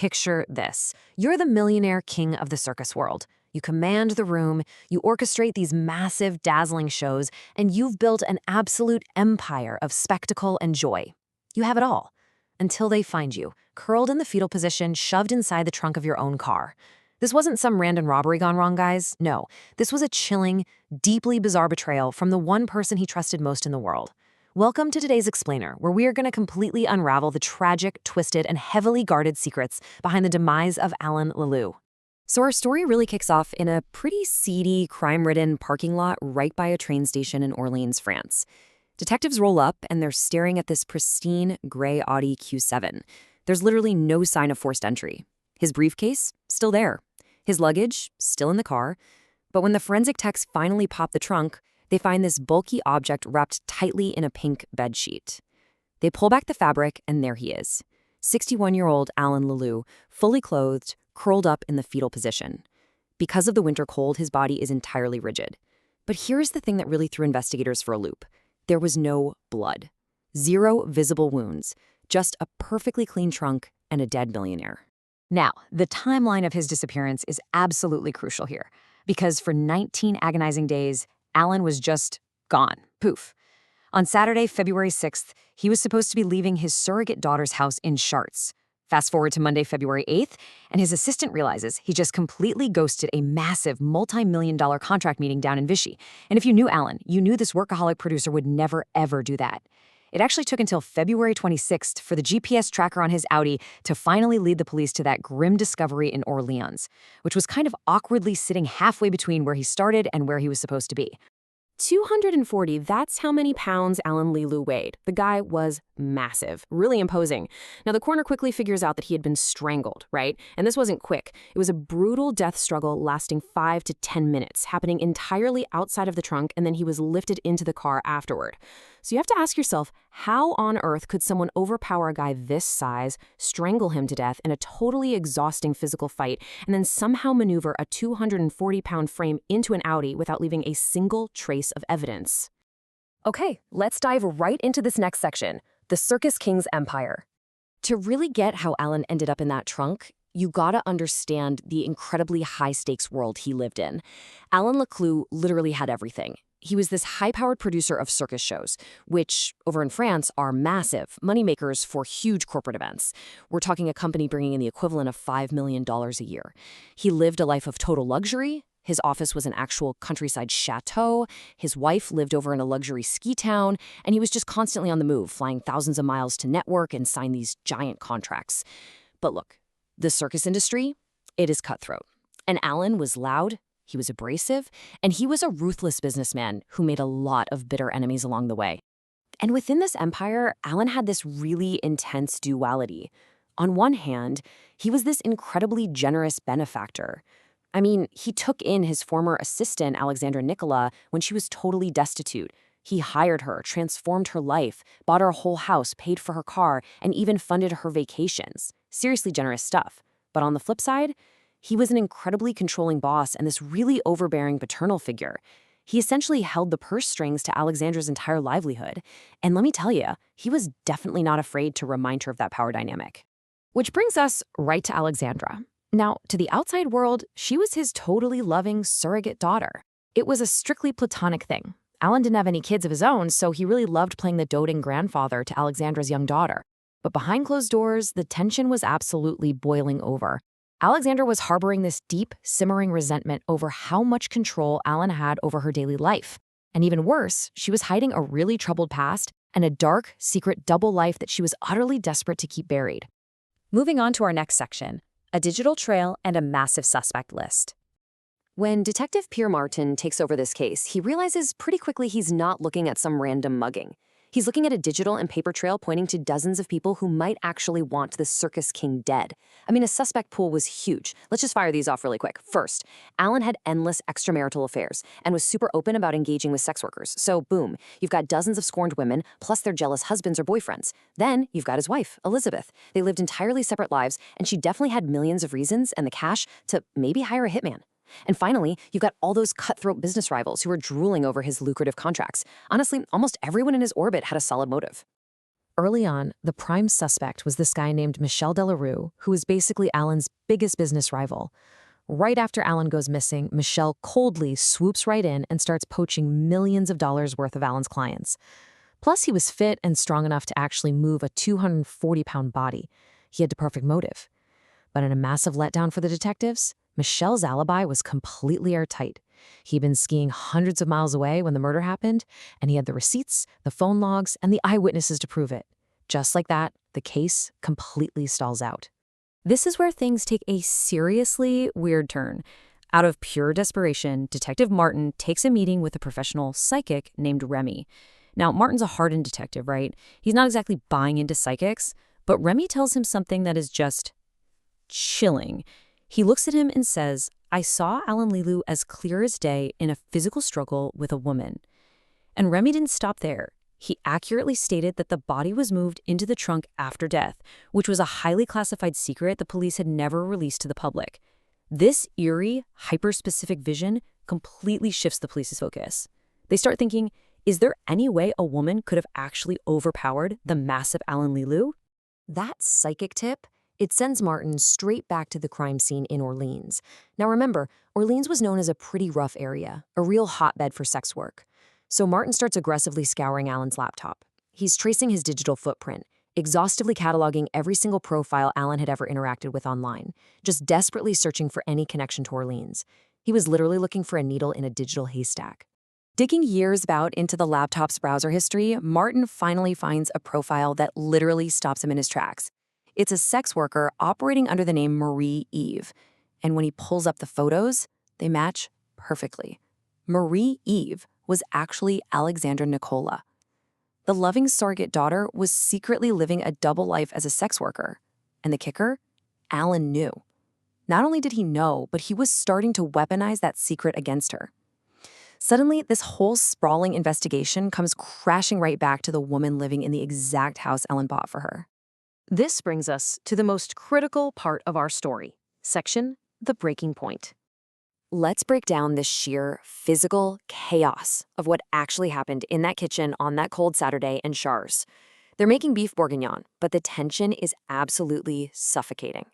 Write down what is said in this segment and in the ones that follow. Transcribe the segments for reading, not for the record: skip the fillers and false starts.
picture this. You're the millionaire king of the circus world. You command the room, you orchestrate these massive, dazzling shows, and you've built an absolute empire of spectacle and joy. You have it all. Until they find you, curled in the fetal position, shoved inside the trunk of your own car. This wasn't some random robbery gone wrong, guys. No, this was a chilling, deeply bizarre betrayal from the one person he trusted most in the world. Welcome to today's Explainer, where we are going to completely unravel the tragic, twisted, and heavily guarded secrets behind the demise of Alan LeLou. So our story really kicks off in a pretty seedy, crime-ridden parking lot right by a train station in Orleans, France. Detectives roll up, and they're staring at this pristine, gray Audi Q7. There's literally no sign of forced entry. His briefcase? Still there. His luggage? Still in the car. But when the forensic techs finally pop the trunk, they find this bulky object wrapped tightly in a pink bedsheet. They pull back the fabric, and there he is. 61-year-old Alan LeLou, fully clothed, curled up in the fetal position. Because of the winter cold, his body is entirely rigid. But here's the thing that really threw investigators for a loop. There was no blood. 0 visible wounds. Just a perfectly clean trunk and a dead millionaire. Now, the timeline of his disappearance is absolutely crucial here, because for 19 agonizing days, Alan was just gone. Poof. On Saturday, February 6th, he was supposed to be leaving his surrogate daughter's house in Chartres. Fast forward to Monday, February 8th, and his assistant realizes he just completely ghosted a massive multi-million-dollar contract meeting down in Vichy. And if you knew Alan, you knew this workaholic producer would never, ever do that. It actually took until February 26th for the GPS tracker on his Audi to finally lead the police to that grim discovery in Orleans, which was kind of awkwardly sitting halfway between where he started and where he was supposed to be. 240, that's how many pounds Alan LeLou weighed. The guy was massive, really imposing. Now, the coroner quickly figures out that he had been strangled, right? And this wasn't quick. It was a brutal death struggle lasting 5 to 10 minutes, happening entirely outside of the trunk, and then he was lifted into the car afterward. So you have to ask yourself, how on earth could someone overpower a guy this size, strangle him to death in a totally exhausting physical fight, and then somehow maneuver a 240-pound frame into an Audi without leaving a single trace of evidence? Okay, let's dive right into this next section, the Circus King's empire. To really get how Alan ended up in that trunk, you gotta understand the incredibly high-stakes world he lived in. Alan LeLou literally had everything. He was this high-powered producer of circus shows, which, over in France, are massive moneymakers for huge corporate events. We're talking a company bringing in the equivalent of $5 million a year. He lived a life of total luxury. His office was an actual countryside chateau. His wife lived over in a luxury ski town, and he was just constantly on the move, flying thousands of miles to network and sign these giant contracts. But look, the circus industry, it is cutthroat. And Alan was loud. He was abrasive, and he was a ruthless businessman who made a lot of bitter enemies along the way. And within this empire, Alan had this really intense duality. On one hand, he was this incredibly generous benefactor. I mean, he took in his former assistant, Alexandra Nicola, when she was totally destitute. He hired her, transformed her life, bought her a whole house, paid for her car, and even funded her vacations. Seriously generous stuff. But on the flip side, he was an incredibly controlling boss and this really overbearing paternal figure. He essentially held the purse strings to Alexandra's entire livelihood. And let me tell you, he was definitely not afraid to remind her of that power dynamic. Which brings us right to Alexandra. Now, to the outside world, she was his totally loving surrogate daughter. It was a strictly platonic thing. Alan didn't have any kids of his own, so he really loved playing the doting grandfather to Alexandra's young daughter. But behind closed doors, the tension was absolutely boiling over. Alexandra was harboring this deep, simmering resentment over how much control Alan had over her daily life. And even worse, she was hiding a really troubled past and a dark, secret double life that she was utterly desperate to keep buried. Moving on to our next section, a digital trail and a massive suspect list. When Detective Pierre Martin takes over this case, he realizes pretty quickly he's not looking at some random mugging. He's looking at a digital and paper trail pointing to dozens of people who might actually want the Circus King dead. I mean, a suspect pool was huge. Let's just fire these off really quick. First, Alan had endless extramarital affairs and was super open about engaging with sex workers. So boom, you've got dozens of scorned women, plus their jealous husbands or boyfriends. Then you've got his wife, Elizabeth. They lived entirely separate lives, and she definitely had millions of reasons and the cash to maybe hire a hitman. And finally, you've got all those cutthroat business rivals who were drooling over his lucrative contracts. Honestly, almost everyone in his orbit had a solid motive. Early on, the prime suspect was this guy named Michel Delarue, who was basically Alan's biggest business rival. Right after Alan goes missing, Michelle coldly swoops right in and starts poaching millions of dollars worth of Alan's clients. Plus, he was fit and strong enough to actually move a 240-pound body. He had the perfect motive. But in a massive letdown for the detectives, Michelle's alibi was completely airtight. He'd been skiing hundreds of miles away when the murder happened, and he had the receipts, the phone logs, and the eyewitnesses to prove it. Just like that, the case completely stalls out. This is where things take a seriously weird turn. Out of pure desperation, Detective Martin takes a meeting with a professional psychic named Remy. Now, Martin's a hardened detective, right? He's not exactly buying into psychics, but Remy tells him something that is just chilling. He looks at him and says, "I saw Alan Lilu as clear as day in a physical struggle with a woman." And Remy didn't stop there. He accurately stated that the body was moved into the trunk after death, which was a highly classified secret the police had never released to the public. This eerie, hyper-specific vision completely shifts the police's focus. They start thinking, is there any way a woman could have actually overpowered the massive Alan Lilu? That psychic tip, it sends Martin straight back to the crime scene in Orleans. Now remember, Orleans was known as a pretty rough area, a real hotbed for sex work. So Martin starts aggressively scouring Alan's laptop. He's tracing his digital footprint, exhaustively cataloging every single profile Alan had ever interacted with online, just desperately searching for any connection to Orleans. He was literally looking for a needle in a digital haystack. Digging years about into the laptop's browser history, Martin finally finds a profile that literally stops him in his tracks. It's a sex worker operating under the name Marie Eve. And when he pulls up the photos, they match perfectly. Marie Eve was actually Alexandra Nicola. The loving surrogate daughter was secretly living a double life as a sex worker. And the kicker? Alan knew. Not only did he know, but he was starting to weaponize that secret against her. Suddenly, this whole sprawling investigation comes crashing right back to the woman living in the exact house Ellen bought for her. This brings us to the most critical part of our story, section, the breaking point. Let's break down the sheer physical chaos of what actually happened in that kitchen on that cold Saturday in Chars. They're making beef bourguignon, but the tension is absolutely suffocating.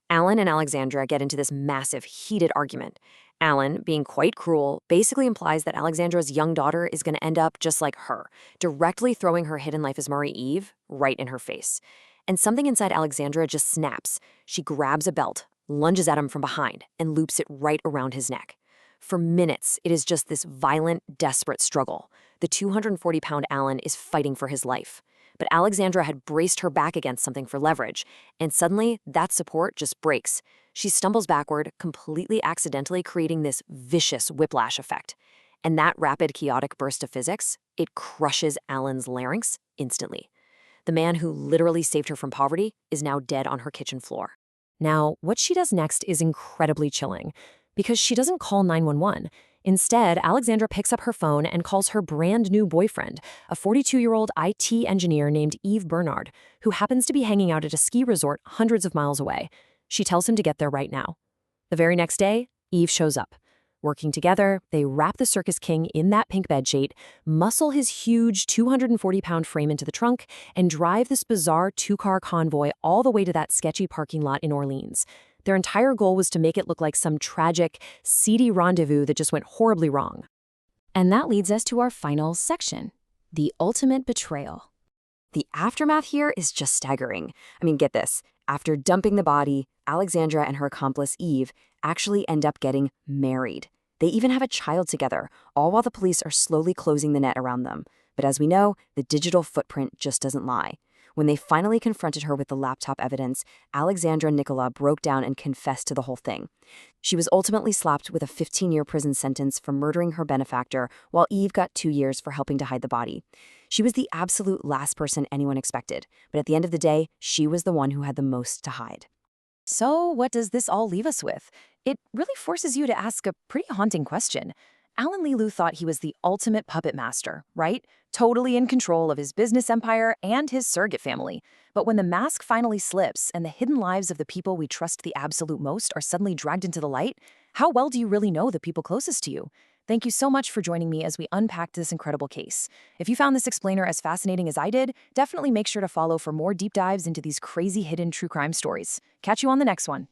Alan and Alexandra get into this massive, heated argument. Alan, being quite cruel, basically implies that Alexandra's young daughter is going to end up just like her, directly throwing her hidden life as Marie Eve right in her face. And something inside Alexandra just snaps. She grabs a belt, lunges at him from behind, and loops it right around his neck. For minutes, it is just this violent, desperate struggle. The 240-pound Alan is fighting for his life. But Alexandra had braced her back against something for leverage, and suddenly, that support just breaks. She stumbles backward, completely accidentally creating this vicious whiplash effect. And that rapid, chaotic burst of physics, it crushes Alan's larynx instantly. The man who literally saved her from poverty is now dead on her kitchen floor. Now, what she does next is incredibly chilling, because she doesn't call 911. Instead, Alexandra picks up her phone and calls her brand new boyfriend, a 42-year-old IT engineer named Yves Bernard, who happens to be hanging out at a ski resort hundreds of miles away. She tells him to get there right now. The very next day, Yves shows up. Working together, they wrap the Circus King in that pink bedsheet, muscle his huge 240-pound frame into the trunk, and drive this bizarre two-car convoy all the way to that sketchy parking lot in Orleans. Their entire goal was to make it look like some tragic, seedy rendezvous that just went horribly wrong. And that leads us to our final section, the ultimate betrayal. The aftermath here is just staggering. I mean, get this. After dumping the body, Alexandra and her accomplice Eve actually end up getting married. They even have a child together, all while the police are slowly closing the net around them. But as we know, the digital footprint just doesn't lie. When they finally confronted her with the laptop evidence, Alexandra Nicola broke down and confessed to the whole thing. She was ultimately slapped with a 15-year prison sentence for murdering her benefactor, while Eve got 2 years for helping to hide the body. She was the absolute last person anyone expected, but at the end of the day, she was the one who had the most to hide. So what does this all leave us with? It really forces you to ask a pretty haunting question. Alan Lilu thought he was the ultimate puppet master, right? Totally in control of his business empire and his surrogate family. But when the mask finally slips and the hidden lives of the people we trust the absolute most are suddenly dragged into the light, how well do you really know the people closest to you? Thank you so much for joining me as we unpacked this incredible case. If you found this explainer as fascinating as I did, definitely make sure to follow for more deep dives into these crazy hidden true crime stories. Catch you on the next one.